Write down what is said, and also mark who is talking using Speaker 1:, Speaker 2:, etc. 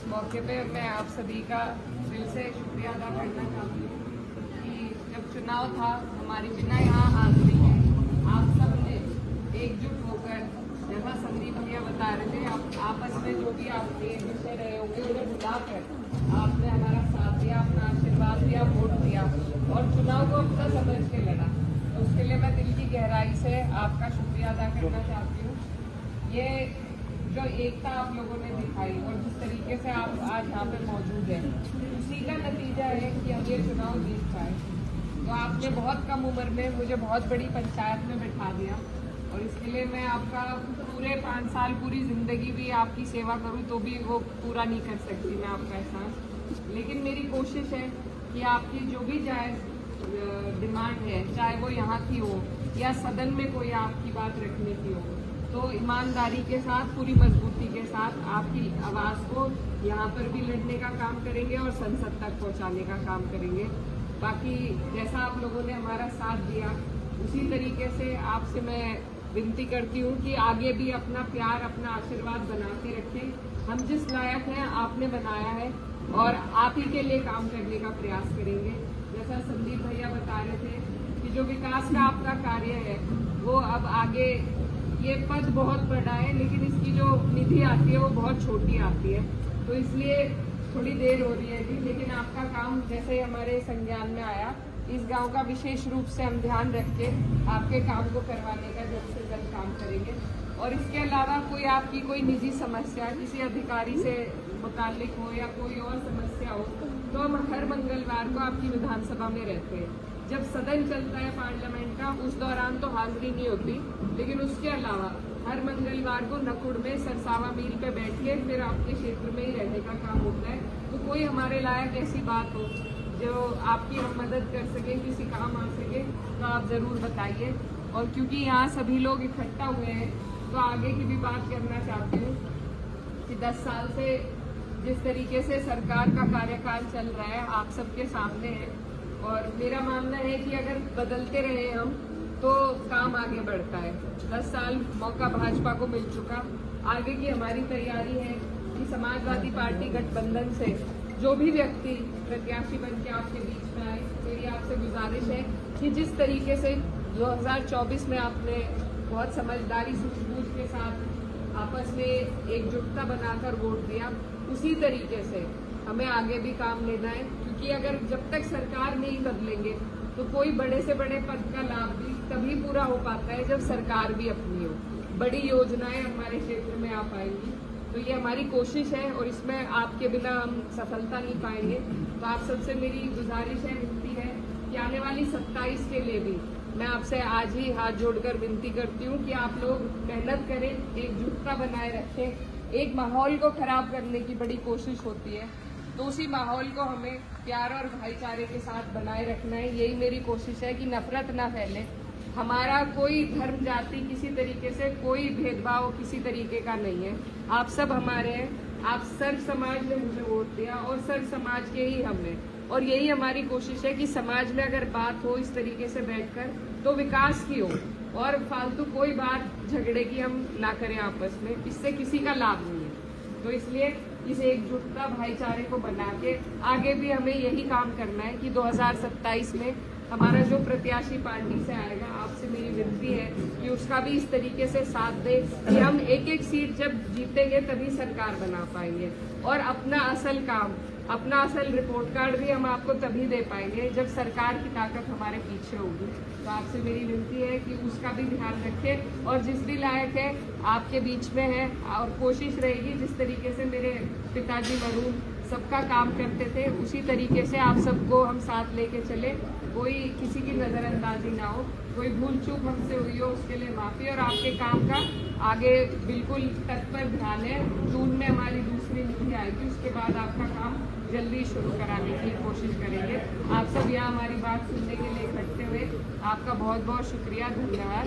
Speaker 1: इस मौके पे मैं आप सभी का दिल से शुक्रिया अदा करना चाहती हूँ कि जब चुनाव था हमारी बिना यहाँ हाजिरी है आप सब ने एकजुट होकर, जैसा संदीप भैया बता रहे थे, आप आपस में जो भी आप एक दूसरे रहे होंगे उन्हें बुलाकर आपने हमारा साथ दिया, अपना आशीर्वाद दिया, वोट दिया और चुनाव को अपना समझ के लड़ा। तो उसके लिए मैं दिल की गहराई से आपका शुक्रिया अदा करना चाहती हूँ। ये जो एकता आप लोगों ने दिखाई और जिस तरीके से आप आज यहाँ पे मौजूद हैं, उसी का नतीजा है कि हम ये चुनाव जीत पाए। तो आपने बहुत कम उम्र में मुझे बहुत बड़ी पंचायत में बिठा दिया और इसके लिए मैं आपका पूरे 5 साल, पूरी ज़िंदगी भी आपकी सेवा करूँ तो भी वो पूरा नहीं कर सकती मैं आपका एहसास। लेकिन मेरी कोशिश है कि आपकी जो भी जायज़ डिमांड है, चाहे वो यहाँ की हो या सदन में कोई आपकी बात रखने की हो, तो ईमानदारी के साथ, पूरी मजबूती के साथ आपकी आवाज़ को यहाँ पर भी लड़ने का काम करेंगे और संसद तक पहुँचाने का काम करेंगे। बाकी जैसा आप लोगों ने हमारा साथ दिया उसी तरीके से आपसे मैं विनती करती हूँ कि आगे भी अपना प्यार, अपना आशीर्वाद बना के रखें। हम जिस लायक हैं आपने बनाया है और आप ही के लिए काम करने का प्रयास करेंगे। जैसा संदीप भैया बता रहे थे कि जो विकास का आपका कार्य है वो अब आगे, ये पद बहुत बड़ा है लेकिन इसकी जो निधि आती है वो बहुत छोटी आती है, तो इसलिए थोड़ी देर हो रही है जी। लेकिन आपका काम जैसे हमारे संज्ञान में आया, इस गांव का विशेष रूप से हम ध्यान रख के आपके काम को करवाने का जल्द से जल्द काम करेंगे। और इसके अलावा कोई आपकी कोई निजी समस्या किसी अधिकारी से मुताल्लिक हो या कोई और समस्या हो, तो हम हर मंगलवार को आपकी विधानसभा में रहते हैं। जब सदन चलता है पार्लियामेंट का उस दौरान तो हाजिरी नहीं होती, लेकिन उसके अलावा हर मंगलवार को नकुड़ में सरसावा मील पे बैठ के फिर आपके क्षेत्र में ही रहने का काम होता है। तो कोई हमारे लायक ऐसी बात हो जो आपकी हम मदद कर सके, किसी काम आ सके, तो आप ज़रूर बताइए। और क्योंकि यहाँ सभी लोग इकट्ठा हुए हैं तो आगे की भी बात करना चाहती हूँ कि 10 साल से जिस तरीके से सरकार का कार्यकाल चल रहा है आप सबके सामने है और मेरा मानना है कि अगर बदलते रहे हम तो काम आगे बढ़ता है। 10 साल मौका भाजपा को मिल चुका, आगे की हमारी तैयारी है कि समाजवादी पार्टी गठबंधन से जो भी व्यक्ति प्रत्याशी बन के आपके बीच में आए, मेरी आपसे गुजारिश है कि जिस तरीके से 2024 में आपने बहुत समझदारी, सूझबूझ के साथ आपस में एकजुटता बनाकर वोट दिया, उसी तरीके से हमें आगे भी काम लेना है। क्योंकि अगर जब तक सरकार नहीं बदलेंगे तो कोई बड़े से बड़े पद का लाभ भी तभी पूरा हो पाता है जब सरकार भी अपनी हो। बड़ी योजनाएं हमारे क्षेत्र में आ पाएंगी, तो ये हमारी कोशिश है और इसमें आपके बिना हम सफलता नहीं पाएंगे। तो आप सबसे मेरी गुजारिश है, विनती है कि आने वाली 27 के लिए भी मैं आपसे आज ही हाथ जोड़कर विनती करती हूँ कि आप लोग मेहनत करें, एकजुटता बनाए रखें। एक माहौल को खराब करने की बड़ी कोशिश होती है, तो उसी माहौल को हमें प्यार और भाईचारे के साथ बनाए रखना है। यही मेरी कोशिश है कि नफरत ना फैले। हमारा कोई धर्म, जाति, किसी तरीके से कोई भेदभाव किसी तरीके का नहीं है। आप सब हमारे हैं। आप सर्व समाज ने मुझे वोट दिया और सर्व समाज के ही हम हैं और यही हमारी कोशिश है कि समाज में अगर बात हो इस तरीके से बैठकर तो विकास की हो और फालतू कोई बात झगड़े की हम ना करें आपस में, इससे किसी का लाभ नहीं है। तो इसलिए इस एकजुटता, भाईचारे को बना के आगे भी हमें यही काम करना है कि 2027 में हमारा जो प्रत्याशी पार्टी से आएगा, आपसे मेरी विनती है कि उसका भी इस तरीके से साथ दे कि हम एक एक सीट जब जीतेंगे तभी सरकार बना पाएंगे और अपना असल काम, अपना असल रिपोर्ट कार्ड भी हम आपको तभी दे पाएंगे जब सरकार की ताकत हमारे पीछे होगी। तो आपसे मेरी विनती है कि उसका भी ध्यान रखें और जिस भी लायक है आपके बीच में है और कोशिश रहेगी जिस तरीके से मेरे पिताजी मरूम सबका काम करते थे उसी तरीके से आप सबको हम साथ लेके चले। कोई किसी की नज़रअंदाजी ना हो, कोई भूल चूक हमसे हुई हो उसके लिए माफ़ी और आपके काम का आगे बिल्कुल तत्पर ध्यान है। जून में हमारी दूसरी नीति आएगी, उसके बाद आपका काम जल्दी शुरू कराने की कोशिश करेंगे। आप सब यहाँ हमारी बात सुनने के लिए इकट्ठे हुए, आपका बहुत बहुत शुक्रिया, धन्यवाद।